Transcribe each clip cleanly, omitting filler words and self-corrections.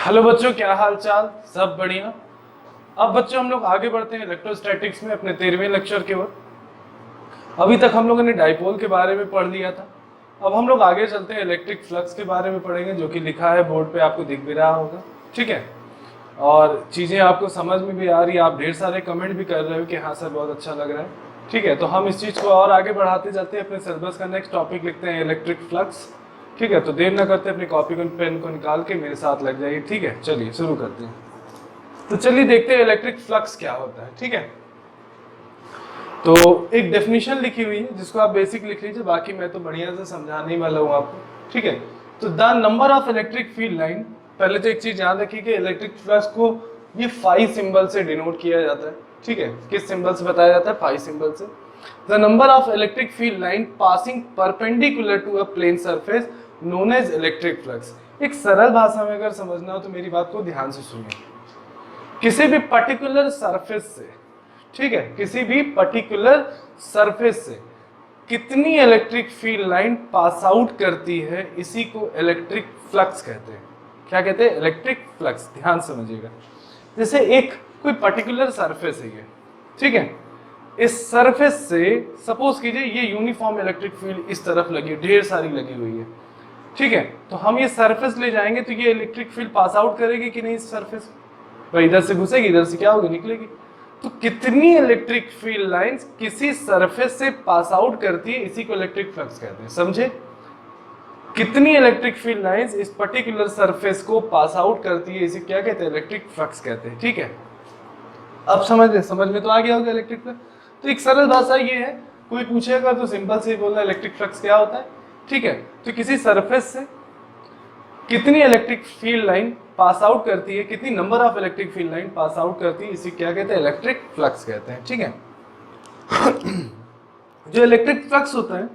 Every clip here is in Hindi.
हेलो बच्चों, क्या हाल चाल? सब बढ़िया। अब बच्चों हम लोग आगे बढ़ते हैं इलेक्ट्रोस्टैटिक्स में अपने 13वें लेक्चर के ओर। अभी तक हम लोगों ने डाइपोल के बारे में पढ़ लिया था। अब हम लोग आगे चलते हैं, इलेक्ट्रिक फ्लक्स के बारे में पढ़ेंगे, जो कि लिखा है बोर्ड पे, आपको दिख भी रहा होगा। ठीक है, और चीज़ें आपको समझ में भी आ रही है। आप ढेर सारे कमेंट भी कर रहे हो कि हाँ सर बहुत अच्छा लग रहा है। ठीक है, तो हम इस चीज़ को और आगे बढ़ाते जाते हैं। अपने सिलेबस का नेक्स्ट टॉपिक लिखते हैं इलेक्ट्रिक फ्लक्स। ठीक है, तो देर ना करते अपनी कॉपी को पेन को निकाल के मेरे साथ लग जाइए। ठीक है, चलिए शुरू करते हैं। तो चलिए देखते हैं इलेक्ट्रिक फ्लक्स क्या होता है। ठीक है, तो एक डेफिनेशन लिखी हुई है जिसको आप बेसिक लिख लीजिए, बाकी मैं तो बढ़िया से समझाने ही वाला हूँ आपको। ठीक है, तो the number of electric field line, पहले तो एक चीज याद रखिए कि इलेक्ट्रिक फ्लक्स को ये 5 सिंबल से डिनोट किया जाता है। ठीक है, किस सिंबल से बताया जाता है? 5 सिंबल से। The number of electric field line passing perpendicular to a plane surface known as electric flux. एक सरल भाषा में अगर समझना हो तो मेरी बात को ध्यान से सुनिए। किसी भी पर्टिकुलर सरफेस से, ठीक है, किसी भी पर्टिकुलर सरफेस से कितनी electric field line pass out करती है, इसी को इलेक्ट्रिक फ्लक्स कहते हैं। क्या कहते हैं? Electric flux. ध्यान समझिएगा, जैसे एक कोई पर्टिकुलर सरफेस है ये, ठीक है, इस सरफेस से सपोज कीजिए ये यूनिफॉर्म इलेक्ट्रिक फील्ड इस तरफ लगी, ढेर सारी लगी हुई है। ठीक है, तो हम ये सरफेस ले जाएंगे तो ये इलेक्ट्रिक फील्ड पास आउट करेगी कि नहीं? इस सरफेस पर इधर से घुसेगी, इधर से क्या होगी? निकलेगी। तो कितनी इलेक्ट्रिक फील्ड लाइंस किसी सरफेस से पास आउट करती है, इसी को इलेक्ट्रिक फ्लक्स कहते हैं। समझे? कितनी इलेक्ट्रिक फील्ड लाइंस इस पर्टिकुलर सरफेस को पास आउट करती है, इसे क्या कहते हैं? इलेक्ट्रिक फ्लक्स कहते हैं। ठीक है, अब समझ में तो आ गया होगा इलेक्ट्रिक फ्लक्स। तो एक सरल भाषा ये है, कोई पूछेगा तो सिंपल से बोलना इलेक्ट्रिक फ्लक्स क्या होता है। ठीक है, तो किसी सरफेस से कितनी electric field line pass out करती है, कितनी number of electric field line pass out करती है, इसी क्या कहते हैं? इलेक्ट्रिक फ्लक्स कहते हैं। ठीक है, जो इलेक्ट्रिक फ्लक्स होता है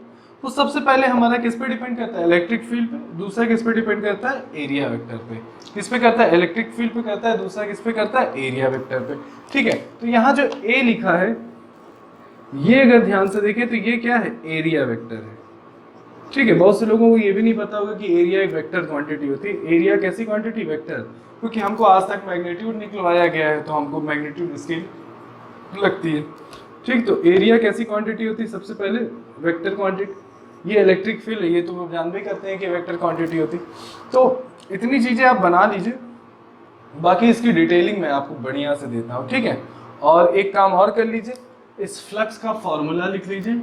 वो सबसे पहले हमारा किस पे डिपेंड करता है? इलेक्ट्रिक फील्ड पे। दूसरा किस पे डिपेंड करता है? एरिया वेक्टर पे। किस पे करता है? इलेक्ट्रिक फील्ड पे करता है। दूसरा किस पे करता है? एरिया वेक्टर पे। ठीक है, तो यहाँ जो ए लिखा है, ये अगर ध्यान से देखें तो ये क्या है? एरिया वेक्टर है। ठीक है, बहुत से लोगों को ये भी नहीं पता होगा कि एरिया एक वेक्टर क्वांटिटी होती है। एरिया कैसी क्वांटिटी? वेक्टर। क्योंकि हमको आज तक मैग्नीट्यूड निकलवाया गया है तो हमको मैग्नीट्यूड स्केल लगती है। ठीक, तो एरिया कैसी क्वांटिटी होती है? सबसे पहले वेक्टर क्वांटिटी। ये इलेक्ट्रिक फील्ड है, ये तो हम जान भी करते हैं कि वेक्टर क्वांटिटी होती। तो इतनी चीजें आप बना लीजिए, बाकी इसकी डिटेलिंग मैं आपको बढ़िया से देता हूँ। ठीक है, और एक काम और कर लीजिए, इस फ्लक्स का फॉर्मूला लिख लीजिए,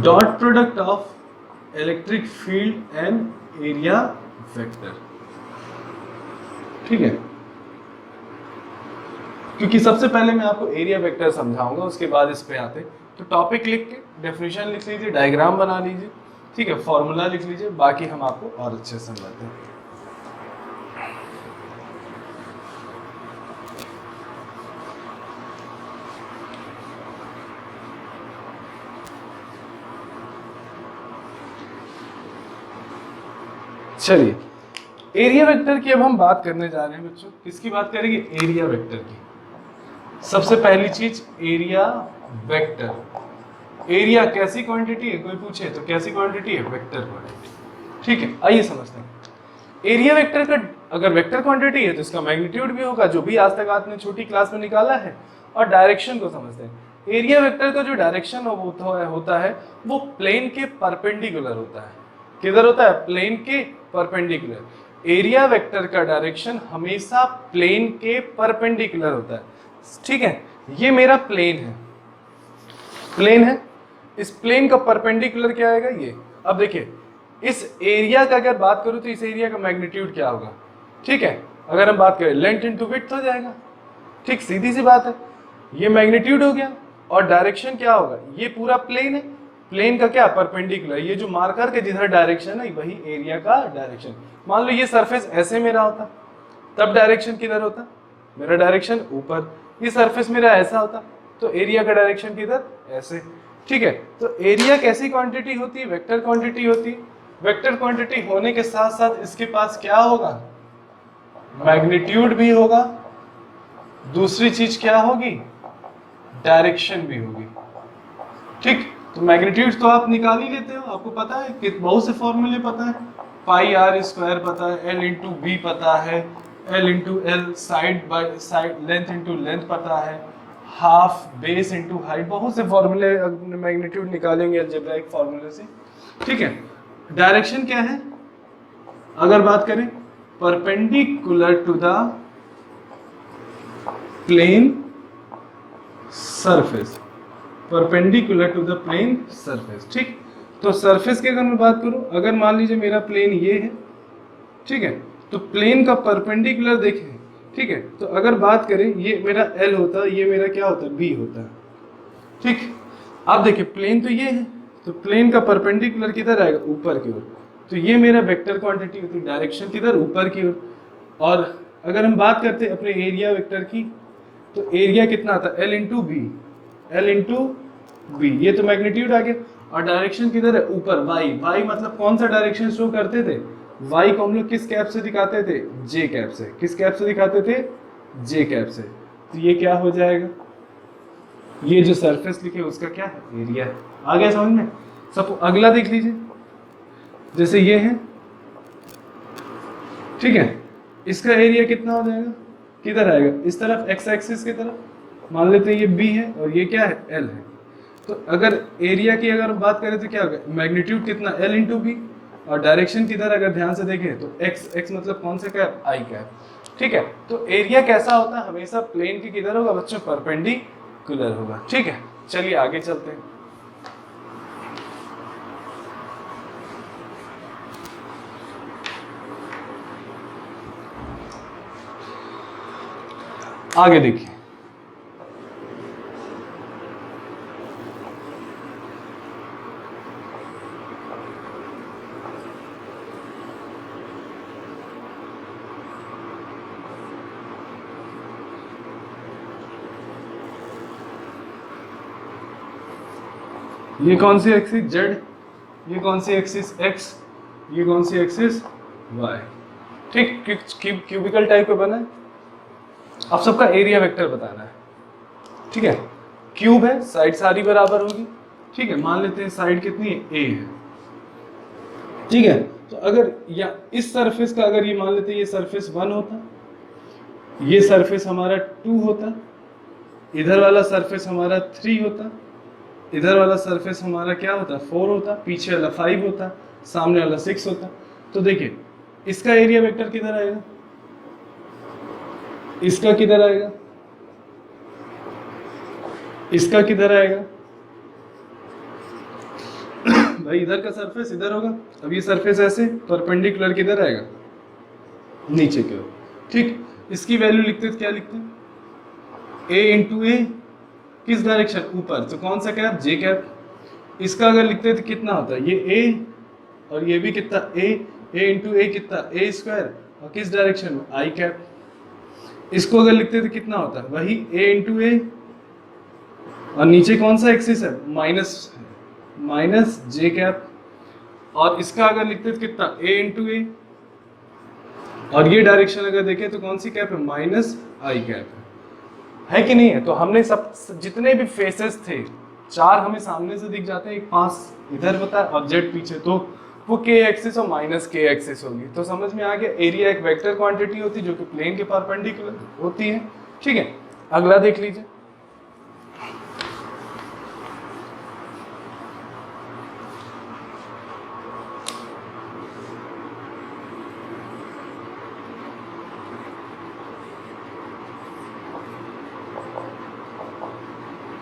dot product of electric field and area vector. ठीक है, क्योंकि सबसे पहले मैं आपको एरिया वेक्टर समझाऊंगा, उसके बाद इस पे आते। तो टॉपिक लिख के डेफिनेशन लिख लीजिए, डायग्राम बना लीजिए, ठीक है, फॉर्मूला लिख लीजिए, बाकी हम आपको और अच्छे से समझाते हैं। चलिए, एरिया वेक्टर की अब हम बात करने जा रहे हैं बच्चों। किसकी बात करेंगे? एरिया वेक्टर की। सबसे पहली चीज एरिया वेक्टर। एरिया कैसी क्वांटिटी है? कोई पूछे तो कैसी क्वांटिटी है? Vector quantity. ठीक है, आइए समझते हैं। एरिया वेक्टर का अगर वेक्टर क्वांटिटी है तो इसका मैग्नीट्यूड भी होगा, जो भी आज तक आपने छोटी क्लास में निकाला है। और डायरेक्शन को समझते हैं। एरिया वेक्टर का जो डायरेक्शन होता है वो प्लेन के परपेंडिकुलर होता है। किधर होता है? प्लेन के परपेंडिकुलर। एरिया वेक्टर का डायरेक्शन हमेशा प्लेन के परपेंडिकुलर होता है। ठीक है, ये मेरा प्लेन है, प्लेन है, इस प्लेन का परपेंडिकुलर क्या आएगा? ये। अब देखिए, इस एरिया का अगर बात करूं तो इस एरिया का मैग्नीट्यूड क्या होगा? ठीक है, अगर हम बात करें लेंथ इनटू विड्थ हो जाएगा। ठीक, सीधी सी बात है, ये मैग्नीट्यूड हो गया। और डायरेक्शन क्या होगा? ये पूरा प्लेन है, प्लेन का क्या? परपेंडिकुलर। ये जो मार्कर के जिधर डायरेक्शन है वही एरिया का डायरेक्शन। मान लो ये सरफेस ऐसे मेरा होता, तब डायरेक्शन किधर होता? मेरा डायरेक्शन ऊपर। ये सरफेस मेरा ऐसा होता तो एरिया का डायरेक्शन किधर? ऐसे। ठीक है, तो एरिया कैसी क्वांटिटी होती है? वेक्टर क्वांटिटी होती है। वेक्टर क्वांटिटी होने के साथ साथ इसके पास क्या होगा? मैग्नीट्यूड भी होगा। दूसरी चीज क्या होगी? डायरेक्शन भी होगी। ठीक, तो मैग्नीट्यूड तो आप निकाल ही लेते हो, आपको पता है कि बहुत से फॉर्मूले पता है। पाई आर स्क्वायर पता है, एल इंटू बी पता है, L into L side by side length into length पता है, हाफ बेस इंटू हाइट, बहुत से फॉर्मूले मैग्नीट्यूड निकालेंगे अलजेब्राइक फॉर्मूले से, ठीक है। डायरेक्शन क्या है अगर बात करें, perpendicular to the plane surface, perpendicular to the plane surface, ठीक। तो सरफेस की अगर मैं बात करूं, अगर मान लीजिए मेरा प्लेन ये है, ठीक है, तो प्लेन का परपेंडिकुलर देखें, ठीक है, तो अगर बात करें ये मेरा L होता, ये मेरा क्या होता, B होता, ठीक। अब देखिए प्लेन तो ये है, तो प्लेन का परपेंडिकुलर किधर आएगा, ऊपर की ओर, तो ये मेरा वेक्टर क्वांटिटी होती है, डायरेक्शन किधर, ऊपर की ओर। और अगर हम बात करते हैं अपने एरिया वेक्टर की, तो एरिया कितना आता है, L into B, L into B, ये तो मैग्नीट्यूड आ गया, और डायरेक्शन किधर है, ऊपर, वाई, वाई मतलब कौन सा डायरेक्शन शो करते थे, वाई को हम लोग किस कैप से दिखाते थे, जे कैप से, किस कैप से दिखाते थे, जे कैप से। तो ये क्या हो जाएगा, ये जो सरफेस लिखे उसका क्या है, एरिया है। आ गया समझ में। सब अगला देख लीजिए, जैसे ये है, ठीक है, इसका एरिया कितना हो जाएगा, किधर आएगा, इस तरफ, एक्स एक्सिस की तरफ, मान लेते हैं ये बी है और ये क्या है, एल है। तो अगर एरिया की अगर बात करें तो क्या होगा, मैग्नीट्यूड कितना, एल इंटू बी, और डायरेक्शन किधर अगर ध्यान से देखें तो एक्स, एक्स मतलब कौन सा कैप, आई कैप, ठीक है। तो एरिया कैसा होता है, हमेशा प्लेन के किधर होगा बच्चों, परपेंडिकुलर होगा, ठीक है। चलिए आगे चलते हैं। आगे देखिए, ये कौन सी एक्सिस जेड, ये कौन सी एक्सिस एक्स, ये कौन सी एक्सिस वाई, ठीक। क्यूबिकल टाइप का बना है। अब सबका एरिया वेक्टर बताना है, ठीक है। क्यूब है, साइड सारी बराबर होगी, ठीक है। मान लेते हैं साइड कितनी है, ए है, ठीक है। तो अगर या इस सरफेस का अगर ये मान लेते हैं ये सरफेस 1 होता, ये सरफेस हमारा 2 होता, इधर वाला सरफेस हमारा 3 होता, इधर वाला सरफेस हमारा क्या होता, 4 होता, पीछे वाला 5 होता, सामने वाला 6 होता। तो देखिए इसका एरिया वेक्टर किधर आएगा, इसका किधर आएगा, इसका किधर आएगा भाई इधर का सरफेस इधर होगा, अब ये सरफेस ऐसे परपेंडिकुलर किधर आएगा, नीचे की ओर, ठीक। इसकी वैल्यू लिखते हैं, क्या लिखते हैं, a इंटू ए, किस डायरेक्शन, ऊपर, तो कौन सा कैप, जे कैप। इसका अगर लिखते तो कितना होता है, ये a और ये भी कितना, a इंटू ए कितना, a स्क्वायर, और किस डायरेक्शन में, आई कैप। इसको अगर लिखते तो कितना होता है, वही a इंटू ए, और नीचे कौन सा एक्सिस है, माइनस जे कैप। और इसका अगर लिखते तो कितना, a इंटू ए, और ये डायरेक्शन अगर देखें तो कौन सी कैप है, माइनस आई कैप है कि नहीं है। तो हमने सब जितने भी फेसेस थे, 4 हमें सामने से दिख जाते हैं, एक 5 इधर होता है और जेड पीछे, तो वो के एक्सिस और माइनस के एक्सिस होगी। तो समझ में आ गया, एरिया एक वेक्टर क्वांटिटी होती है जो कि प्लेन के परपेंडिकुलर होती है, ठीक है। अगला देख लीजिए,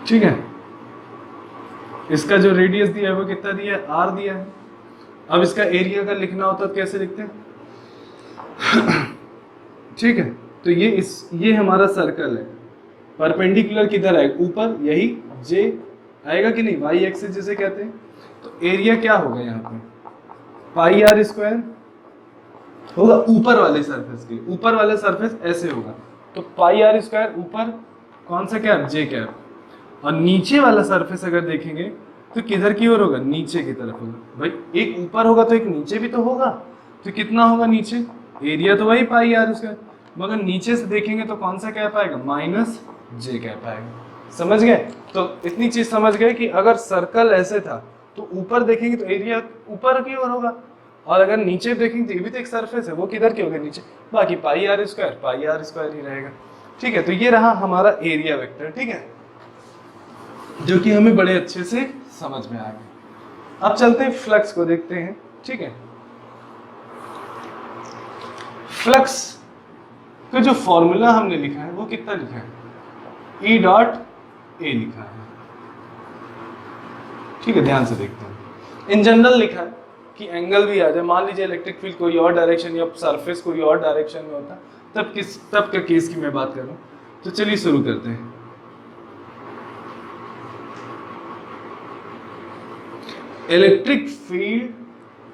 ठीक है। इसका जो रेडियस दिया है वो कितना दिया है, आर दिया है। अब इसका एरिया अगर लिखना होता तो कैसे लिखते हैं ठीक है। तो ये हमारा सर्कल है, परपेंडिकुलर किधर आएगा, ऊपर, यही जे आएगा कि नहीं, वाई एक्सिस जिसे कहते हैं। तो एरिया क्या होगा यहाँ पे, पाई आर स्क्वायर होगा ऊपर वाले सरफेस के, ऊपर वाला सरफेस ऐसे होगा, तो पाई आर स्क्वायर ऊपर कौन सा कैप, जे कैप। और नीचे वाला सरफेस अगर देखेंगे तो किधर की ओर होगा, नीचे की तरफ होगा। भाई एक ऊपर होगा तो एक नीचे भी तो होगा, तो कितना होगा नीचे, एरिया तो वही पाई आर स्क्वायर, मगर नीचे से देखेंगे तो कौन सा कैप आएगा, माइनस जे कैप आएगा। समझ गए। तो इतनी चीज समझ गए कि अगर सर्कल ऐसे था तो ऊपर देखेंगे तो एरिया ऊपर की ओर होगा, और अगर नीचे देखेंगे तो ये भी तो एक सरफेस है, वो किधर के हो गए नीचे, बाकी पाई आर स्क्वायर ही रहेगा। ठीक है, तो ये रहा हमारा एरिया वेक्टर, ठीक है, जो कि हमें बड़े अच्छे से समझ में आ गया। अब चलते हैं फ्लक्स को देखते हैं। ठीक है, फ्लक्स का जो फॉर्मूला हमने लिखा है वो कितना लिखा है, ई डॉट ए लिखा है। ठीक है, ध्यान से देखते हैं। इन जनरल लिखा है कि एंगल भी आ जाए, मान लीजिए इलेक्ट्रिक फील्ड कोई और डायरेक्शन या सरफेस कोई और डायरेक्शन में होता, तब का केस की मैं बात कर रहा हूं। तो चलिए शुरू करते हैं। इलेक्ट्रिक फील्ड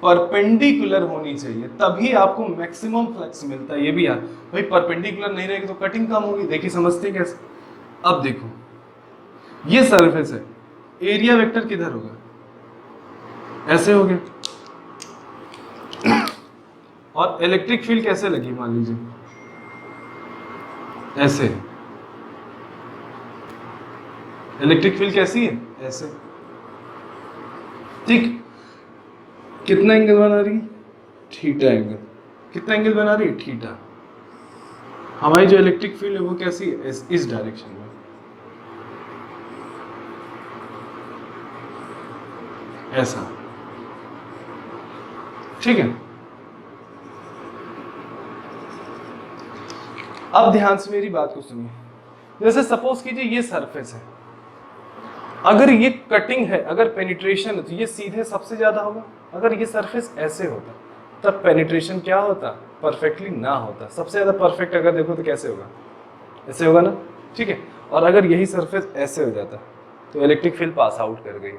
परपेंडिकुलर होनी चाहिए, तभी आपको मैक्सिमम फ्लक्स मिलता है। ये भी यार भाई, परपेंडिकुलर नहीं रहेगी तो कटिंग कम होगी। देखिए समझते कैसे। अब देखो, ये सरफेस है, एरिया वेक्टर किधर होगा, ऐसे हो गया। और इलेक्ट्रिक फील्ड कैसे लगी, मान लीजिए ऐसे। इलेक्ट्रिक फील्ड कैसी है, ऐसे। ठीक, कितना एंगल बना रही है, थीटा एंगल। कितना एंगल बना रही है, थीटा। हमारी जो इलेक्ट्रिक फील्ड है वो कैसी है, इस डायरेक्शन में, ऐसा। ठीक है, अब ध्यान से मेरी बात को सुनिए। जैसे सपोज कीजिए ये सरफेस है, अगर ये कटिंग है, अगर पेनिट्रेशन है तो ये सीधे सबसे ज्यादा होगा। अगर ये सरफेस ऐसे होता तब पेनिट्रेशन क्या होता, परफेक्टली ना होता। सबसे ज्यादा परफेक्ट अगर देखो तो कैसे होगा, ऐसे होगा ना। ठीक है, और अगर यही सरफेस ऐसे हो जाता तो इलेक्ट्रिक फील्ड पास आउट कर गई।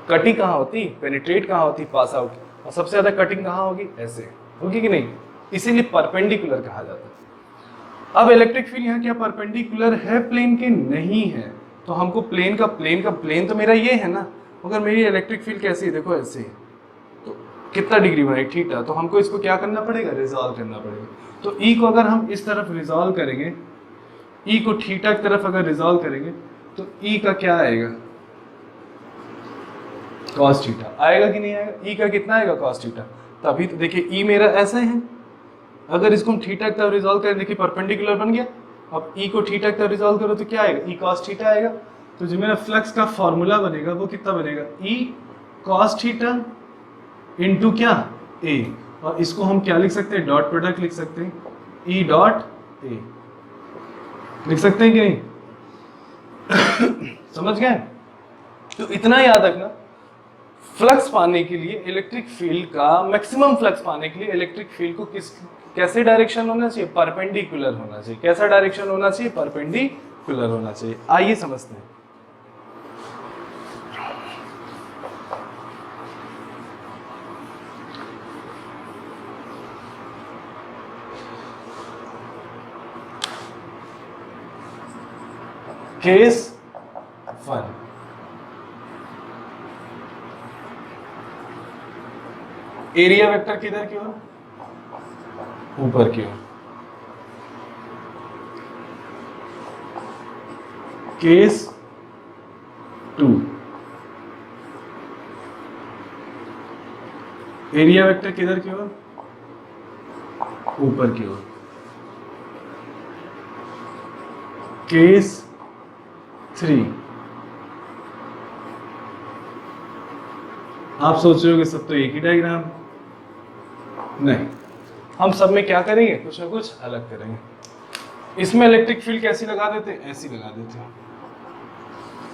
कटिंग कहाँ होती, पेनिट्रेट कहाँ होती, पास आउट। और सबसे ज्यादा कटिंग कहाँ होगी, ऐसे होगी कि नहीं, इसीलिए परपेंडिकुलर कहा जाता है। अब इलेक्ट्रिक फील्ड यहाँ क्या परपेंडिकुलर है प्लेन के, नहीं है। तो हमको प्लेन का तो मेरा ये है ना। अगर मेरी इलेक्ट्रिक फील्ड कैसी है, देखो ऐसे, तो कितना डिग्री बनाई, थीटा। तो हमको इसको क्या करना पड़ेगा, रिजॉल्व करना पड़ेगा। तो ई को अगर हम इस तरफ रिजॉल्व करेंगे, ई को थीटा की तरफ अगर रिजॉल्व करेंगे तो ई का क्या आएगा, कॉस थीटा आएगा कि नहीं आएगा। ई का कितना आएगा, कॉस थीटा। तभी तो देखिए ई मेरा ऐसा है, अगर इसको हम थीटा की तरफ रिजॉल्व करें, देखिए परपेंडिकुलर बन गया। अब ई को थीटा की तरफ रिजॉल्व करो तो क्या आएगा, ई कॉस थीटा आएगा। तो जो मेरा फ्लक्स का फॉर्मूला बनेगा वो कितना बनेगा, ई कॉस थीटा इंटू क्या, ए। और इसको हम क्या लिख सकते हैं, डॉट प्रोडक्ट लिख सकते हैं, ई डॉट ए लिख सकते हैं कि नहीं। समझ गए। तो इतना याद रखना, फ्लक्स पाने के लिए इलेक्ट्रिक फील्ड का मैक्सिमम फ्लक्स पाने के लिए इलेक्ट्रिक फील्ड को कैसे डायरेक्शन होना चाहिए, परपेंडिकुलर होना चाहिए। कैसा डायरेक्शन होना चाहिए, परपेंडिकुलर होना चाहिए। आइए समझते हैं। केस 1, एरिया वेक्टर किधर की ओर, ऊपर की ओर। केस 2, एरिया वेक्टर किधर की ओर, ऊपर की ओर। केस 3, आप सोच रहे हो कि सब तो एक ही डायग्राम, नहीं, हम सब में क्या करेंगे, कुछ ना कुछ अलग करेंगे। इसमें इलेक्ट्रिक फील्ड कैसी लगा देते हैं, ऐसी लगा देते हैं।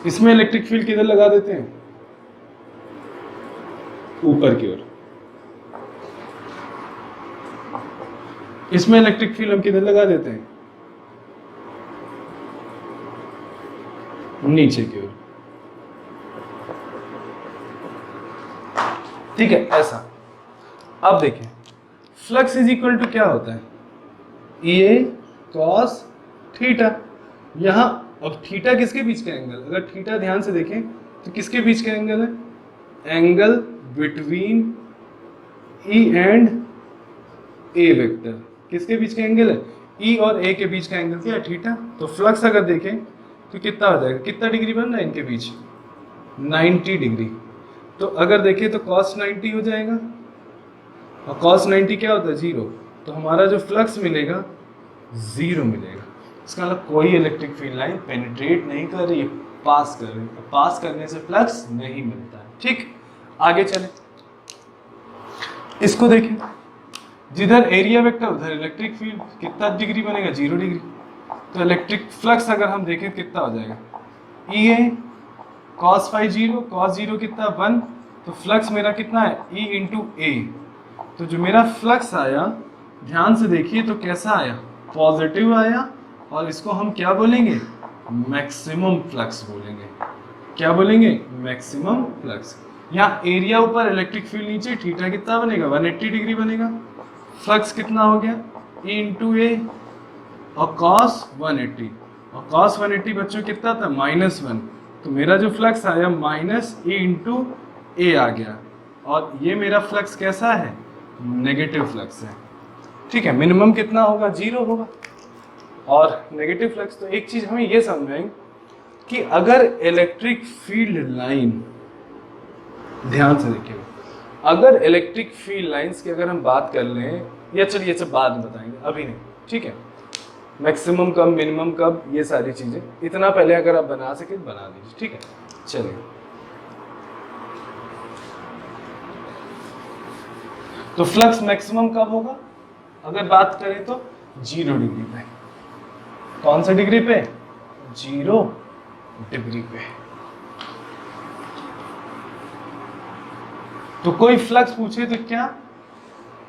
इसमें इलेक्ट्रिक फील्ड किधर लगा देते हैं, ऊपर की ओर। इसमें इलेक्ट्रिक फील्ड हम किधर लगा देते हैं, नीचे की ओर। ठीक है, ऐसा। अब देखिए, फ्लक्स इज इक्वल टू क्या होता है, ए कॉस थीटा। यहां अब थीटा किसके बीच का एंगल, अगर थीटा ध्यान से देखें तो किसके बीच का एंगल है, angle between E and A vector. किसके बीच का एंगल है, ई और ए के बीच का एंगल क्या है, थीटा। तो फ्लक्स अगर देखें तो कितना हो जाएगा, कितना डिग्री बन रहा है इनके बीच, 90 डिग्री। तो अगर देखें तो cos 90 हो जाएगा और cos 90 क्या होता है 0, तो हमारा जो फ्लक्स मिलेगा 0 मिलेगा। इसका मतलब कोई इलेक्ट्रिक फील्ड लाइन पेनिट्रेट नहीं कर रही है, पास कर रही है। पास करने से फ्लक्स नहीं मिलता है। ठीक, आगे चले, इसको देखें, जिधर एरिया वेक्टर उधर इलेक्ट्रिक फील्ड, कितना डिग्री बनेगा 0 डिग्री। तो इलेक्ट्रिक फ्लक्स अगर हम देखें कितना हो जाएगा, ई है cos फाई 0, cos 0 कितना 1, तो फ्लक्स मेरा कितना है E इंटू ए। तो जो मेरा फ्लक्स आया, ध्यान से देखिए तो कैसा आया, पॉजिटिव आया, और इसको हम क्या बोलेंगे, मैक्सिमम फ्लक्स बोलेंगे। क्या बोलेंगे, मैक्सिमम फ्लक्स। यहाँ एरिया ऊपर इलेक्ट्रिक फील्ड नीचे, थीटा कितना बनेगा 180 डिग्री बनेगा। फ्लक्स कितना हो गया E इंटू ए, और cos 180, और cos 180 बच्चों कितना था -1, तो मेरा जो फ्लक्स आया -E इंटू ए आ गया, और ये मेरा फ्लक्स कैसा है, नेगेटिव फ्लक्स है। ठीक है, मिनिमम कितना होगा 0 होगा। और नेगेटिव फ्लक्स, तो एक चीज हमें ये समझाएंगे कि अगर इलेक्ट्रिक फील्ड लाइन, ध्यान से देखिए, अगर इलेक्ट्रिक फील्ड लाइंस की अगर हम बात कर लें, या चलिए सब बाद में बताएंगे, अभी नहीं, ठीक है, मैक्सिमम कब मिनिमम कब, ये सारी चीजें इतना पहले अगर आप बना सके तो बना दीजिए। ठीक है, चलिए, तो फ्लक्स मैक्सिमम कब होगा अगर बात करें तो 0 डिग्री पे। कौन सा डिग्री पे, 0 डिग्री पे। तो कोई फ्लक्स पूछे तो क्या,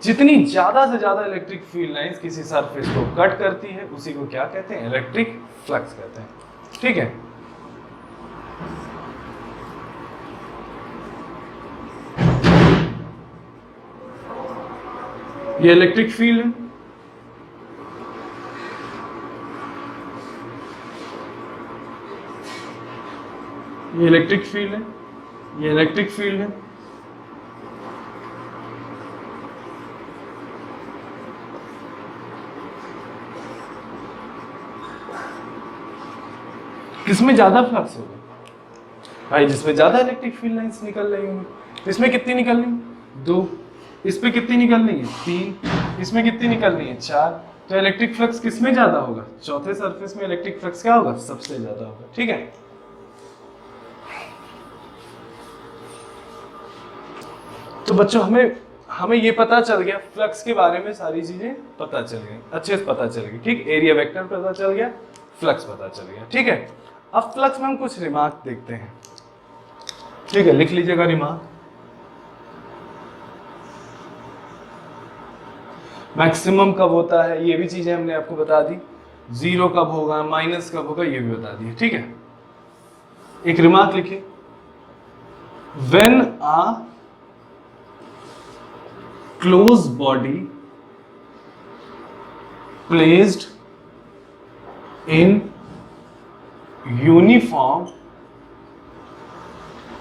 जितनी ज्यादा से ज्यादा इलेक्ट्रिक फील्ड लाइंस किसी सरफेस को कट करती है उसी को क्या कहते हैं, इलेक्ट्रिक फ्लक्स कहते हैं। ठीक है, ये इलेक्ट्रिक फील्ड है, ये इलेक्ट्रिक फील्ड है, ये इलेक्ट्रिक फील्ड है। किसमें ज्यादा फ्लक्स होगा भाई, जिसमें ज्यादा इलेक्ट्रिक फील्ड लाइंस निकल रही होंगी। इसमें कितनी निकल रही है 2, इस पे कितनी निकल रही है 3, इसमें कितनी निकल रही है 4। तो इलेक्ट्रिक फ्लक्स किसमें ज्यादा होगा, चौथे सरफेस में इलेक्ट्रिक फ्लक्स क्या होगा, सबसे ज्यादा होगा। ठीक है, तो बच्चों हमें ये पता चल गया, फ्लक्स के बारे में सारी चीजें पता चल गई, अच्छे से पता चल गई। ठीक, एरिया वेक्टर पता चल गया, फ्लक्स पता चल गया। ठीक है, अब फ्लक्स में हम कुछ रिमार्क देखते हैं। ठीक है, लिख लीजिएगा रिमार्क। मैक्सिमम कब होता है, ये भी चीजें हमने आपको बता दी। 0 कब होगा, माइनस कब होगा, ये भी बता दिए। ठीक है, एक रिमार्क लिखिए, when a close body placed in uniform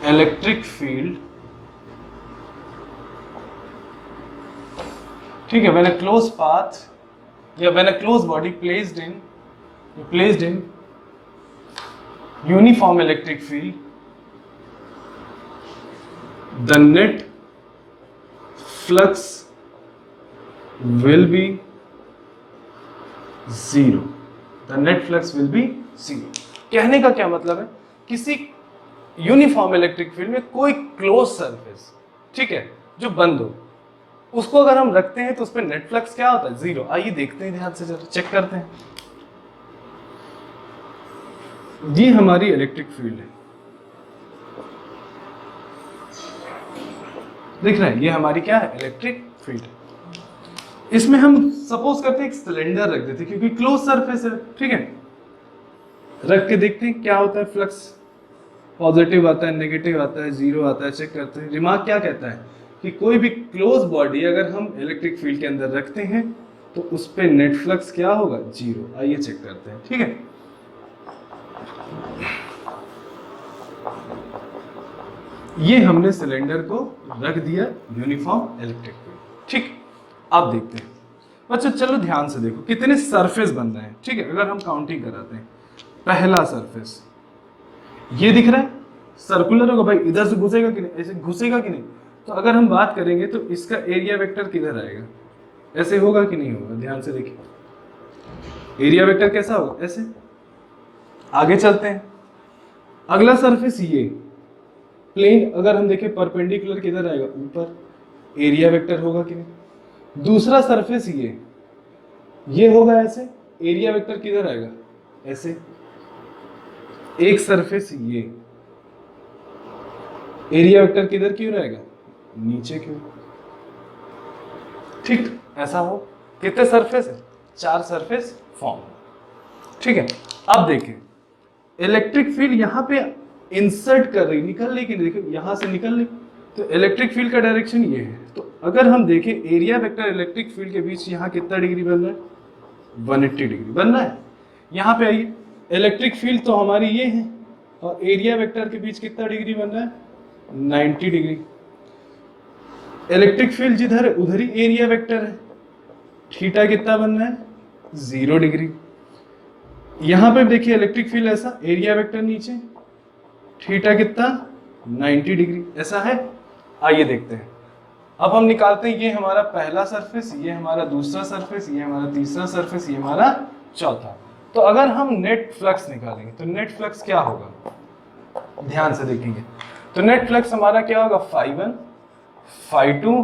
electric field, ठीक है, when a closed path या when a closed body placed in uniform electric field, the net flux will be 0. The net flux will be 0. कहने का क्या मतलब है, किसी यूनिफॉर्म इलेक्ट्रिक फील्ड में कोई क्लोज सरफेस, ठीक है, जो बंद हो, उसको अगर हम रखते हैं तो उस पर नेट फ्लक्स क्या होता है 0। आइए देखते हैं, ध्यान से जरा चेक करते हैं। ये हमारी इलेक्ट्रिक फील्ड है, दिख रहा है, ये हमारी क्या है, इलेक्ट्रिक फील्ड। इसमें हम सपोज करते हैं एक सिलेंडर रख देते हैं क्योंकि क्लोज सरफेस है। ठीक है, रख के देखते हैं क्या होता है, फ्लक्स पॉजिटिव आता है, नेगेटिव आता है, 0 आता है, चेक करते हैं। रिमार्क क्या कहता है कि कोई भी क्लोज बॉडी अगर हम इलेक्ट्रिक फील्ड के अंदर रखते हैं तो उस पर नेट फ्लक्स क्या होगा 0। आइए चेक करते हैं। ठीक है, ये हमने सिलेंडर को रख दिया यूनिफॉर्म इलेक्ट्रिक फील्ड। ठीक, अब देखते हैं बच्चों, चलो ध्यान से देखो कितने सरफेस बन रहे हैं। ठीक है, अगर हम काउंटिंग कराते हैं, पहला सरफेस ये दिख रहा है, सर्कुलर होगा भाई, इधर से घुसेगा कि नहीं, ऐसे घुसेगा कि नहीं, तो अगर हम बात करेंगे तो इसका एरिया वेक्टर किधर आएगा, ऐसे होगा कि नहीं होगा, ध्यान से देखिए एरिया वेक्टर कैसा होगा, ऐसे। आगे चलते हैं, अगला सरफेस ये प्लेन अगर हम देखें परपेंडिकुलर किधर आएगा, ऊपर, एरिया वेक्टर होगा कि नहीं। दूसरा सरफेस ये होगा ऐसे, एरिया वेक्टर किधर आएगा, ऐसे। एक सरफेस ये, एरिया वेक्टर किधर क्यों रहेगा, नीचे क्यों। ठीक, ऐसा हो। कितने सरफेस है, 4 सरफेस फॉर्म। ठीक है, अब देखें इलेक्ट्रिक फील्ड यहां पे इंसर्ट कर रही, निकल रही कि नहीं, देखो यहां से निकल रही, तो इलेक्ट्रिक फील्ड का डायरेक्शन ये है। तो अगर हम देखें एरिया वेक्टर इलेक्ट्रिक फील्ड के बीच यहां कितना डिग्री बन रहा है, 180 डिग्री बन रहा है। यहां पे आइए, इलेक्ट्रिक फील्ड तो हमारी ये है और एरिया वेक्टर के बीच कितना डिग्री बन रहा है, 90 डिग्री। इलेक्ट्रिक फील्ड जिधर है उधर ही एरिया वेक्टर है, थीटा कितना बन रहा है, 0 डिग्री। यहां पे देखिए इलेक्ट्रिक फील्ड ऐसा, एरिया वेक्टर नीचे, थीटा कितना, 90 डिग्री, ऐसा है। आइए देखते हैं, अब हम निकालते हैं, ये हमारा पहला सरफेस, ये हमारा दूसरा सरफेस, ये हमारा तीसरा सरफेस, ये हमारा चौथा। तो अगर हम नेट फ्लक्स निकालेंगे तो नेट फ्लक्स क्या होगा, ध्यान से देखेंगे। तो नेट फ्लक्स हमारा क्या होगा, φ1, φ2,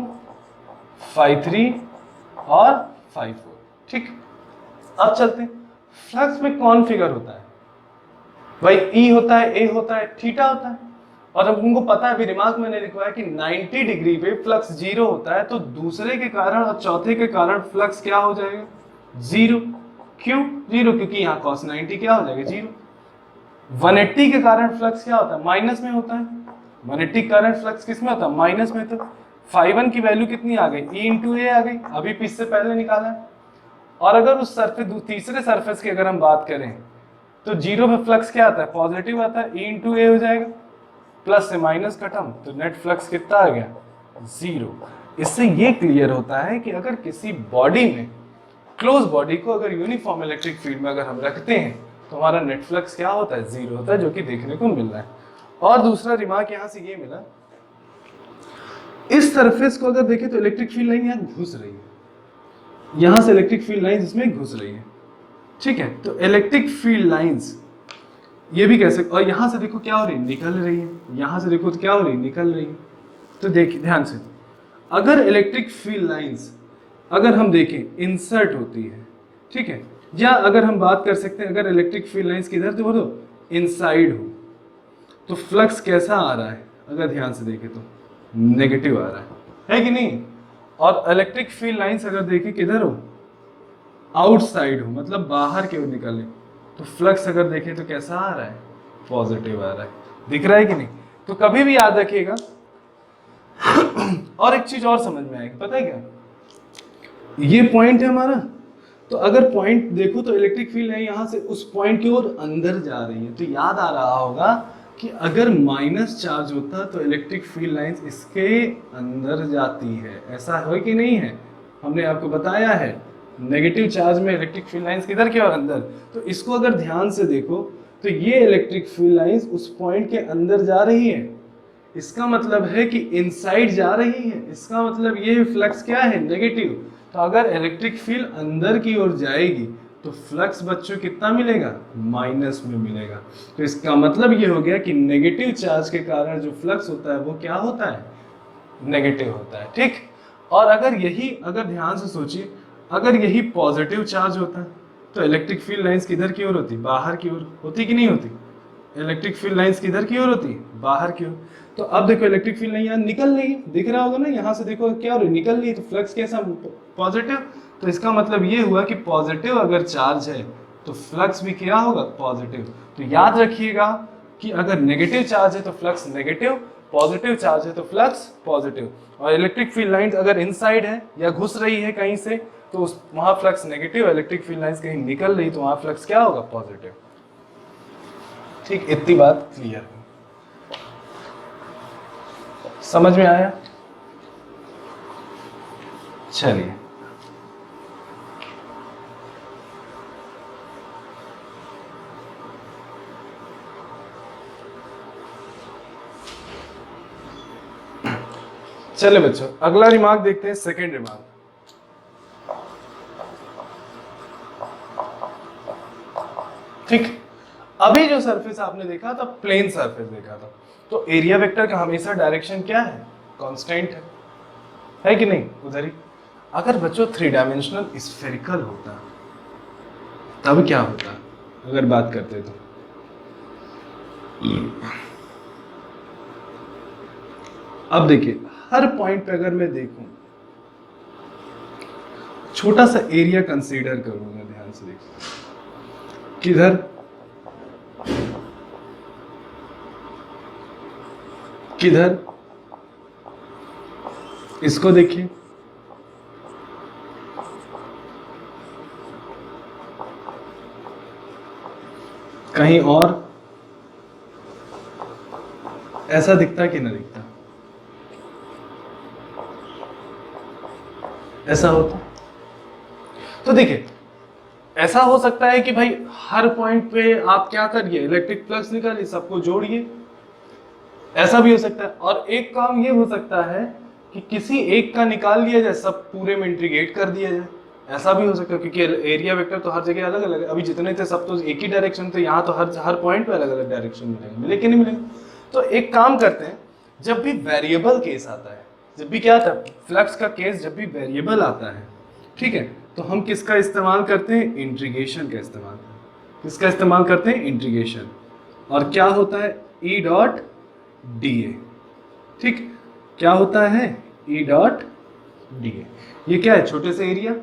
φ3 और φ4। ठीक, अब चलते हैं, फ्लक्स में कौन फिगर होता है भाई, ई होता है, ए होता है, थीटा होता है। और अब तुमको पता है, अभी दिमाग में लिखा है कि 90 डिग्री पे फ्लक्स 0 होता है, तो दूसरे के कारण और चौथे के कारण फ्लक्स क्या हो जाएगा, 0। क्यों 0, क्योंकि यहाँ cos 90 क्या हो जाएगा, 0। 180 के कारण फ्लक्स क्या होता है, माइनस में होता है। 180 के कारण फ्लक्स किस में होता है, माइनस में। तो φ1 की वैल्यू कितनी आ गई, E इंटू ए आ गई, अभी इससे पहले निकाला है। और अगर उस सरफेस, तीसरे सरफेस की अगर हम बात करें तो 0 पे फ्लक्स क्या आता है, पॉजिटिव आता है, E इंटू ए हो जाएगा, प्लस से माइनस खत्म, तो नेट फ्लक्स कितना आ गया, 0। इससे ये क्लियर होता है कि अगर किसी बॉडी में, क्लोज बॉडी को अगर यूनिफॉर्म इलेक्ट्रिक फील्ड में अगर हम रखते हैं तो हमारा नेट फ्लक्स क्या होता है, 0 होता है, जो कि देखने को मिल रहा है। और दूसरा रिमार्क यहां से ये मिला, इस सरफेस को अगर देखें तो इलेक्ट्रिक फील्ड लाइन यहां घुस रही है, यहां से इलेक्ट्रिक फील्ड लाइन इसमें घुस रही है। ठीक है, तो इलेक्ट्रिक फील्ड लाइंस ये भी कह सकते, और यहां से देखो क्या हो रही है, निकल रही है, यहां से देखो तो क्या हो रही है, निकल रही है। तो देखिए ध्यान से, अगर इलेक्ट्रिक फील्ड लाइंस अगर हम देखें इंसर्ट होती है, ठीक है, या अगर हम बात कर सकते हैं अगर इलेक्ट्रिक फील्ड लाइंस किधर जो हो, इनसाइड हो, तो फ्लक्स कैसा आ रहा है, अगर ध्यान से देखें तो नेगेटिव आ रहा है कि नहीं। और इलेक्ट्रिक फील्ड लाइंस अगर देखें किधर हो, आउटसाइड हो, मतलब बाहर की ओर निकले, तो फ्लक्स अगर देखें तो कैसा आ रहा है, पॉजिटिव आ रहा है। दिख रहा है कि नहीं। तो कभी भी याद रखिएगा। और एक चीज और समझ में आएगी, पता है क्या, ये पॉइंट है हमारा, तो अगर पॉइंट देखो तो इलेक्ट्रिक फील्ड है यहां से उस पॉइंट की ओर अंदर जा रही है, तो याद आ रहा होगा कि अगर माइनस चार्ज होता तो इलेक्ट्रिक फील्ड लाइंस इसके अंदर जाती है, ऐसा है कि नहीं है, हमने आपको बताया है। नेगेटिव चार्ज में इलेक्ट्रिक फील्ड लाइंस किधर की ओर, अंदर। तो इसको अगर ध्यान से देखो तो ये इलेक्ट्रिक फील्ड लाइंस उस पॉइंट के अंदर जा रही है, इसका मतलब है कि इनसाइड जा रही है, इसका मतलब ये फ्लक्स क्या है, नेगेटिव। तो अगर इलेक्ट्रिक फील्ड अंदर की ओर जाएगी तो फ्लक्स बच्चों कितना मिलेगा, माइनस में मिलेगा। तो इसका मतलब ये हो गया कि नेगेटिव चार्ज के कारण जो फ्लक्स होता है वो क्या होता है, नेगेटिव होता है। ठीक, और अगर यही, अगर ध्यान से सोचिए, अगर यही पॉजिटिव चार्ज होता है तो इलेक्ट्रिक फील्ड लाइंस किधर की ओर होती, बाहर की ओर होती कि नहीं होती। इलेक्ट्रिक फील्ड लाइंस किधर की ओर होती है, बाहर की ओर। तो अब देखो इलेक्ट्रिक फील्ड लाइन यहाँ निकल रही है, दिख रहा होगा ना, यहाँ से देखो क्या हो रही है, निकल रही है, तो फ्लक्स कैसा, पॉजिटिव। तो इसका मतलब ये हुआ कि पॉजिटिव अगर चार्ज है तो फ्लक्स भी क्या होगा, पॉजिटिव। तो याद रखिएगा कि अगर नेगेटिव चार्ज है तो फ्लक्स नेगेटिव, पॉजिटिव चार्ज है तो फ्लक्स पॉजिटिव। और इलेक्ट्रिक फील्ड लाइंस अगर इनसाइड है या घुस रही है कहीं से तो उस वहां flux negative, electric field lines कहीं निकल रही तो वहां फ्लक्स क्या होगा, पॉजिटिव। ठीक, इतनी बात क्लियर है, समझ में आया। चलिए चले बच्चों, अगला रिमार्क देखते हैं, सेकेंड रिमार्क। ठीक, अभी जो सरफेस आपने देखा था प्लेन सरफेस देखा था, तो एरिया वेक्टर का हमेशा डायरेक्शन क्या है, कांस्टेंट है कि नहीं, उधर ही। अगर बच्चों 3 डायमेंशनल स्फेरिकल होता तब क्या होता, अगर बात करते तो अब देखिए हर पॉइंट पे अगर मैं देखूं, छोटा सा एरिया कंसीडर करूंगा, ध्यान से देखिए, किधर, किधर, इसको देखिए, कहीं और, ऐसा दिखता कि ना दिखता, ऐसा होता। तो देखिए ऐसा हो सकता है कि भाई हर पॉइंट पे आप क्या करिए, इलेक्ट्रिक फ्लक्स निकालिए, सबको जोड़िए, ऐसा भी हो सकता है। और एक काम ये हो सकता है कि किसी एक का निकाल लिया जाए, सब पूरे में इंटीग्रेट कर दिया जाए, ऐसा भी हो सकता है, क्योंकि एरिया वेक्टर तो हर जगह अलग अलग है। अभी जितने थे सब तो एक ही डायरेक्शन थे, यहाँ तो हर पॉइंट पे अलग अलग डायरेक्शन मिलेंगे, मिले कि नहीं मिलेंगे। तो एक काम करते हैं, जब भी वेरिएबल केस आता है, जब भी क्या आता है फ्लक्स का केस, जब भी वेरिएबल आता है, ठीक है, तो हम किसका इस्तेमाल करते हैं, इंटीग्रेशन का इस्तेमाल करते हैं। किसका इस्तेमाल करते हैं, इंटीग्रेशन। और क्या होता है, ई डॉट डी ए। ठीक, क्या होता है, ई डॉट डी ए। ये क्या है, छोटे से एरिया,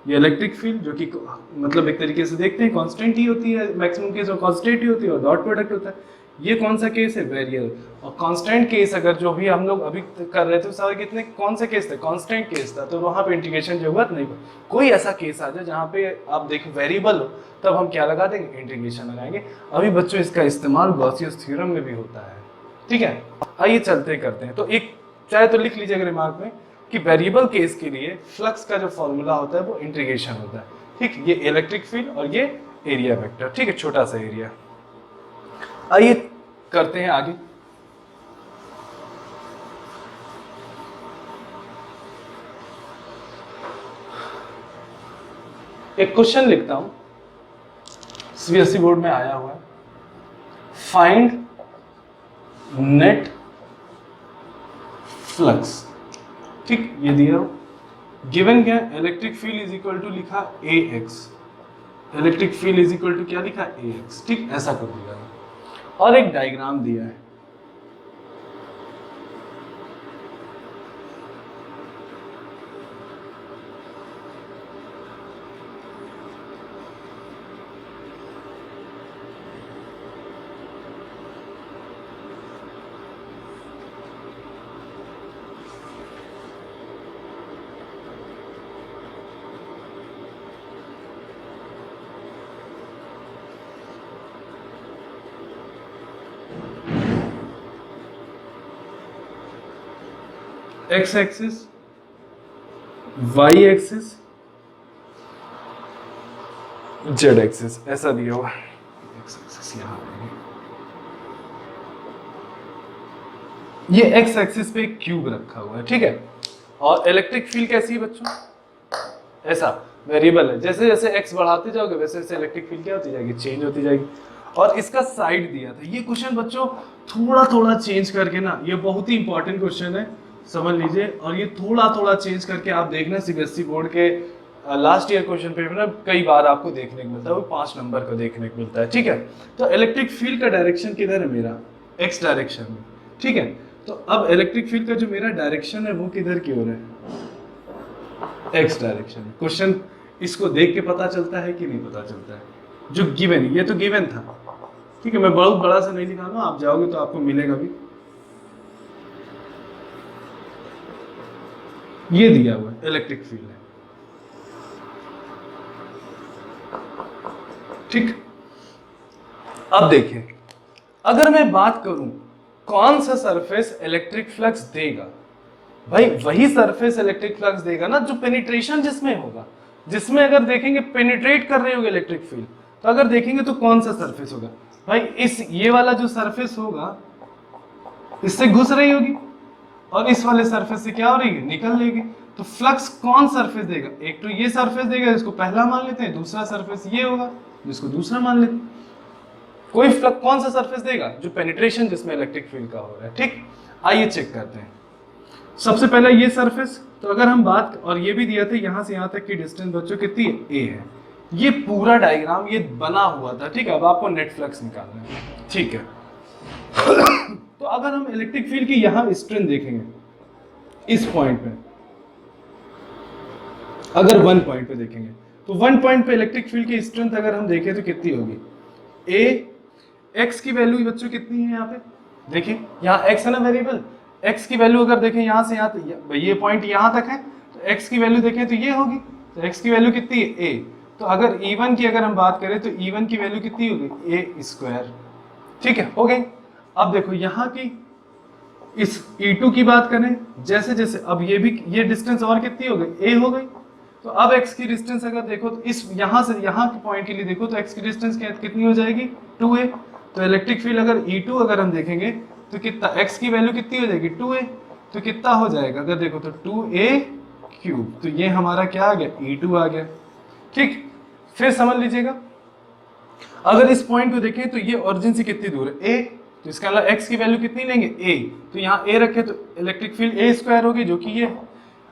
ये इलेक्ट्रिक फील्ड, जो कि मतलब एक तरीके से देखते हैं कांस्टेंट ही होती है, मैक्सिमम केस में कांस्टेंट ही होती है, और डॉट प्रोडक्ट होता है। ये कौन सा केस है, वेरिएबल। और कांस्टेंट केस अगर जो भी हम लोग अभी कर रहे थे सारे कितने, कौन से केस थे, कांस्टेंट केस था, तो वहां पे इंटीग्रेशन जरूरत नहीं। कोई ऐसा केस आ जाए जहां पे आप देखो वेरिएबल हो, तब हम क्या लगा देंगे, इंटीग्रेशन लगाएंगे। अभी बच्चों इसका इस्तेमाल गॉसियस थ्योरम में भी होता है। ठीक है, आइए चलते करते हैं। तो एक चाहे तो लिख लीजिएगा रिमार्क में कि वेरिएबल केस के लिए फ्लक्स का जो फॉर्मूला होता है वो इंटीग्रेशन होता है। ठीक, ये इलेक्ट्रिक फील्ड और ये एरिया वेक्टर, ठीक है, छोटा सा एरिया। आइए करते हैं आगे। एक क्वेश्चन लिखता हूं, सीबीएसई बोर्ड में आया हुआ है, फाइंड नेट फ्लक्स। ठीक, ये दिया हो, गिवन क्या, electric field is equal to लिखा A X, electric field is equal to क्या लिखा, ए एक्स। ठीक, ऐसा कर दिया है, और एक डायग्राम दिया है। X axis, Y axis, Z axis, ऐसा दिया हुआ है। एक्स एक्सिस यहाँ ये एक्स एक्सिस पे एक क्यूब रखा हुआ है, ठीक है। और इलेक्ट्रिक फील्ड कैसी है बच्चों, ऐसा वेरिएबल है, जैसे जैसे एक्स बढ़ाते जाओगे वैसे वैसे इलेक्ट्रिक फील्ड क्या होती जाएगी, चेंज होती जाएगी। और इसका साइड दिया था। ये क्वेश्चन बच्चों थोड़ा थोड़ा चेंज करके ना, ये बहुत ही इंपॉर्टेंट क्वेश्चन है, समझ लीजिए। और ये थोड़ा थोड़ा चेंज करके आप देखना, सीबीएसई बोर्ड के लास्ट ईयर क्वेश्चन पेपर में कई बार आपको देखने को मिलता है, वो 5 नंबर को देखने को मिलता है, ठीक है। तो इलेक्ट्रिक फील्ड का डायरेक्शन किधर है मेरा, एक्स डायरेक्शन में, ठीक है। तो अब इलेक्ट्रिक फील्ड का जो मेरा डायरेक्शन है वो किधर की ओर है, एक्स डायरेक्शन में। क्वेश्चन इसको देख के पता चलता है कि नहीं पता चलता है, जो गिवन, ये तो गिवन था, ठीक है। मैं बहुत बड़ा सा नहीं लिखा रहा हूं, आप जाओगे तो आपको मिलेगा भी। ये दिया हुआ है इलेक्ट्रिक फील्ड है, ठीक। अब देखिए, अगर मैं बात करूं कौन सा सरफेस इलेक्ट्रिक फ्लक्स देगा, भाई वही सरफेस इलेक्ट्रिक फ्लक्स देगा ना जो पेनिट्रेशन जिसमें होगा, जिसमें अगर देखेंगे पेनिट्रेट कर रही होगी इलेक्ट्रिक फील्ड, तो अगर देखेंगे तो कौन सा सरफेस होगा भाई, इस ये वाला जो सरफेस होगा इससे घुस रही होगी, और इस वाले सरफेस से क्या हो रही है, निकल लेगी। तो फ्लक्स कौन सरफेस देगा, एक तो ये सरफेस देगा जिसको पहला मान लेते हैं, दूसरा सरफेस ये होगा जिसको दूसरा मान लेते हैं। कोई फ्लक्स कौन सा सरफेस देगा, जो पेनिट्रेशन जिसमें इलेक्ट्रिक फील्ड का हो रहा है। ठीक, आइए चेक करते हैं। सबसे पहले ये सरफेस, तो अगर हम बात, और ये भी दिया था यहाँ से यहाँ तक की डिस्टेंस बच्चों कितनी है, ए है। ये पूरा डायग्राम ये बना हुआ था। ठीक है, अब आपको नेट फ्लक्स निकालना है। ठीक है तो अगर हम इलेक्ट्रिक फील्ड की यहाँ स्ट्रेंथ देखेंगे इस पॉइंट पे, अगर 1 पॉइंट पे देखेंगे तो 1 पॉइंट पे इलेक्ट्रिक फील्ड की स्ट्रेंथ अगर हम देखें तो कितनी होगी, ए एक्स की वैल्यू बच्चों कितनी है यहाँ पे, देखिए यहाँ एक्स है ना वेरिएबल, एक्स की वैल्यू अगर देखें यहाँ से यहाँ तक, ये पॉइंट यहाँ तक है, तो एक्स की वैल्यू देखें तो ये होगी। तो एक्स की वैल्यू कितनी है, ए। तो अगर E1 की अगर हम बात करें तो E1 की वैल्यू कितनी होगी, ए स्क्वायर। ठीक है, हो गई। अब देखो यहाँ की इस E2 की बात करें, जैसे जैसे अब ये भी, ये डिस्टेंस और कितनी हो गई, ए हो गई। तो अब x की डिस्टेंस अगर देखो तो इस यहाँ से यहाँ के पॉइंट के लिए देखो तो x की डिस्टेंस कितनी हो जाएगी, 2a। तो इलेक्ट्रिक फील्ड अगर E2 अगर हम देखेंगे तो कितना, x की वैल्यू कितनी हो जाएगी, 2a। तो कितना हो जाएगा अगर देखो तो 2a क्यूब। तो ये हमारा क्या आ गया, E2 आ गया। ठीक, फिर समझ लीजिएगा, अगर इस पॉइंट को देखें तो ये ओरिजिन से कितनी दूर है, a। तो इसका मतलब x की वैल्यू कितनी लेंगे, a। तो यहाँ a रखे तो इलेक्ट्रिक फील्ड a स्क्वायर होगी, जो कि ये है।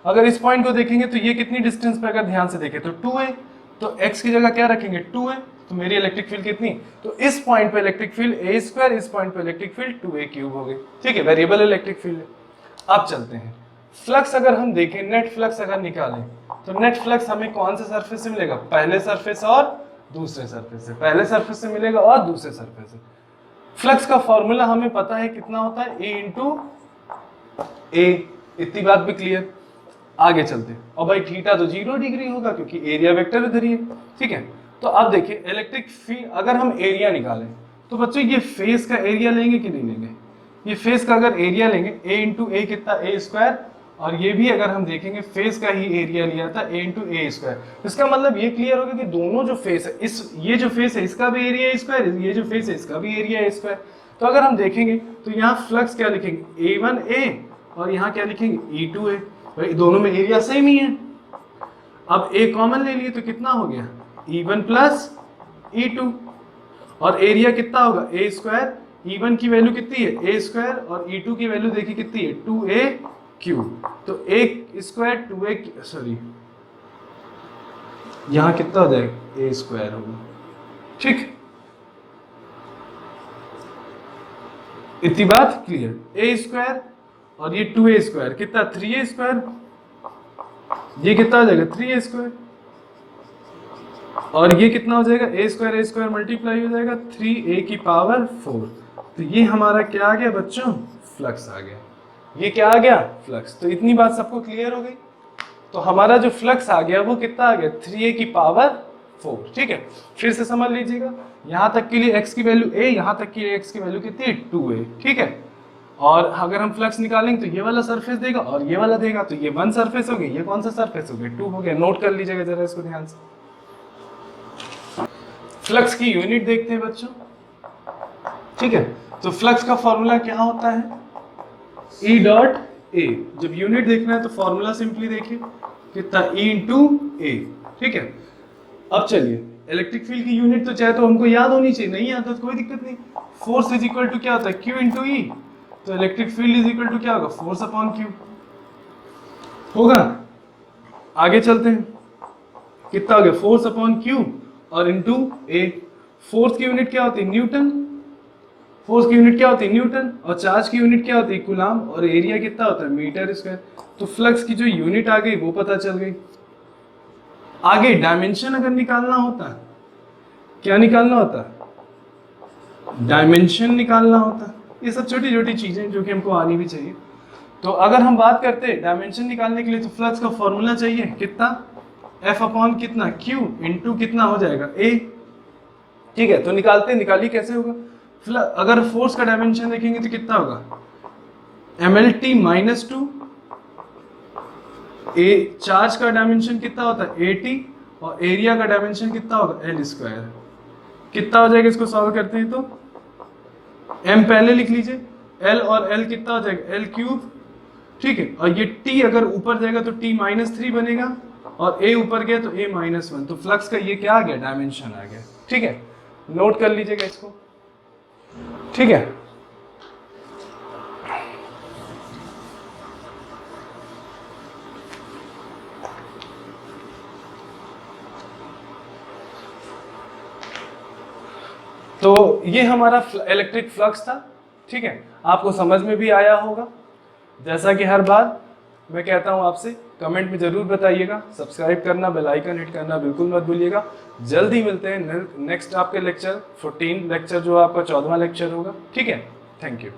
अगर इस पॉइंट को देखेंगे तो ये कितनी डिस्टेंस पे अगर ध्यान से देखें तो 2a। तो x की जगह क्या रखेंगे, 2a। तो मेरी इलेक्ट्रिक फील्ड कितनी, तो इस पॉइंट पे इलेक्ट्रिक फील्ड a स्क्वायर, इस पॉइंट पे इलेक्ट्रिक फील्ड 2a क्यूब हो गई। ठीक है, वेरिएबल इलेक्ट्रिक फील्ड है। अब चलते हैं फ्लक्स, अगर हम देखें नेट फ्लक्स अगर निकालें तो नेट फ्लक्स हमें कौन से सरफेस से मिलेगा, पहले सरफेस और दूसरे सरफेस से, पहले सरफेस से मिलेगा और दूसरे सरफेस से। फ्लक्स का फॉर्मूला हमें पता है कितना होता है, ए इंटू ए। इतनी बात भी क्लियर। आगे चलते हैं, और भाई थीटा तो 0 डिग्री होगा क्योंकि एरिया वेक्टर इधर ही है। ठीक है, तो अब देखिए इलेक्ट्रिक फील्ड अगर हम एरिया निकालें तो बच्चों ये फेस का एरिया लेंगे कि नहीं लेंगे, ये फेस का अगर एरिया लेंगे a इंटू ए कितना, ए स्क्वायर। और ये भी अगर हम देखेंगे फेस का ही एरिया लिया था, a इंटू ए स्क्वायर। इसका मतलब ये क्लियर होगा कि दोनों जो फेस है, इस ये जो फेस है इसका भी एरिया स्क्वायर, ये जो फेस है इसका भी एरिया स्क्वायर। तो अगर हम देखेंगे तो यहाँ फ्लक्स क्या लिखेंगे, A1A, और यहाँ क्या लिखेंगे, E2A। भाई दोनों में एरिया सेम ही है। अब a कॉमन ले लिए तो कितना हो गया, E1 प्लस E2। और एरिया कितना होगा, a स्क्वायर। E1 की वैल्यू कितनी है, a स्क्वायर, और E2 की वैल्यू देखिए कितनी है, 2a क्यूब। तो a स्क्वायर 2a, सॉरी यहाँ कितना हो जाएगा, a स्क्वायर होगा। ठीक, इतनी बात क्लियर। a स्क्वायर और ये 2a स्क्वायर कितना, 3a स्क्वायर। ये कितना हो जाएगा, 3a स्क्वायर। और ये कितना हो जाएगा, a स्क्वायर मल्टीप्लाई हो जाएगा 3a की पावर 4। तो ये हमारा क्या आ गया बच्चों, फ्लक्स आ गया। ये क्या आ गया, फ्लक्स। तो इतनी बात सबको क्लियर हो गई। तो हमारा जो फ्लक्स आ गया वो कितना आ गया, 3a की पावर 4। ठीक है, फिर से समझ लीजिएगा, यहाँ तक के लिए x की वैल्यू a, यहाँ तक के लिए x की वैल्यू कितनी है, 2a। ठीक है, और अगर हम फ्लक्स निकालेंगे तो ये वाला सरफेस देगा और ये वाला देगा। तो ये 1 सरफेस हो गई, ये कौन सा सरफेस हो गया, 2 हो गया। नोट कर लीजिएगा जरा इसको ध्यान से। फ्लक्स की यूनिट देखते हैं बच्चों। ठीक है, तो फ्लक्स का फॉर्मूला क्या होता है, E डॉट ए। जब यूनिट देखना है तो फॉर्मूला सिंपली देखिए कितना, E इंटू ए। ठीक है, अब चलिए इलेक्ट्रिक फील्ड की यूनिट तो चाहे तो हमको याद होनी चाहिए, नहीं याद तो कोई दिक्कत नहीं। फोर्स इज इक्वल टू क्या होता है, Q इंटू ई। तो electric field is equal to क्या होगा, फोर्स अपॉन क्यू होगा। आगे चलते हैं, कितना हो गया, फोर्स अपॉन क्यू और इंटू ए। फोर्स की यूनिट क्या होती है, न्यूटन। फोर्स की यूनिट क्या होती है, न्यूटन। और चार्ज की यूनिट क्या होती है, कूलाम। और एरिया कितना होता है, मीटर स्क्वायर। तो फ्लक्स की जो यूनिट आ गई वो पता चल गई। आगे डायमेंशन अगर निकालना होता है, क्या निकालना होता है, डायमेंशन निकालना होता है। ये सब छोटी छोटी चीजें जो कि हमको आनी भी चाहिए। तो अगर हम बात करते हैं डायमेंशन निकालने के लिए तो फ्लक्स का फॉर्मूला चाहिए कितना, F अपॉन कितना, Q इंटू कितना हो जाएगा, A। ठीक है, तो निकालते हैं, निकालिए कैसे होगा। अगर फोर्स का डायमेंशन देखेंगे तो कितना होगा, MLT माइनस 2। ए चार्ज का डायमेंशन कितना होता है, AT। और एरिया का डायमेंशन कितना होगा, L स्क्वायर। कितना हो जाएगा, इसको सॉल्व करते हैं तो M पहले लिख लीजिए, L और L कितना हो जाएगा, L क्यूब ठीक है, और ये t अगर ऊपर जाएगा तो t -3 बनेगा, और a ऊपर गया तो a -1, तो फ्लक्स का ये क्या आ गया, डायमेंशन आ गया। ठीक है, नोट कर लीजिएगा इसको। ठीक है, तो ये हमारा इलेक्ट्रिक फ्लक्स था। ठीक है, आपको समझ में भी आया होगा। जैसा कि हर बार मैं कहता हूं आपसे, कमेंट में जरूर बताइएगा, सब्सक्राइब करना, बेल आइकन हिट करना बिल्कुल मत भूलिएगा। जल्द ही मिलते हैं नेक्स्ट आपके लेक्चर 14 लेक्चर, जो आपका 14वां लेक्चर होगा। ठीक है, थैंक यू।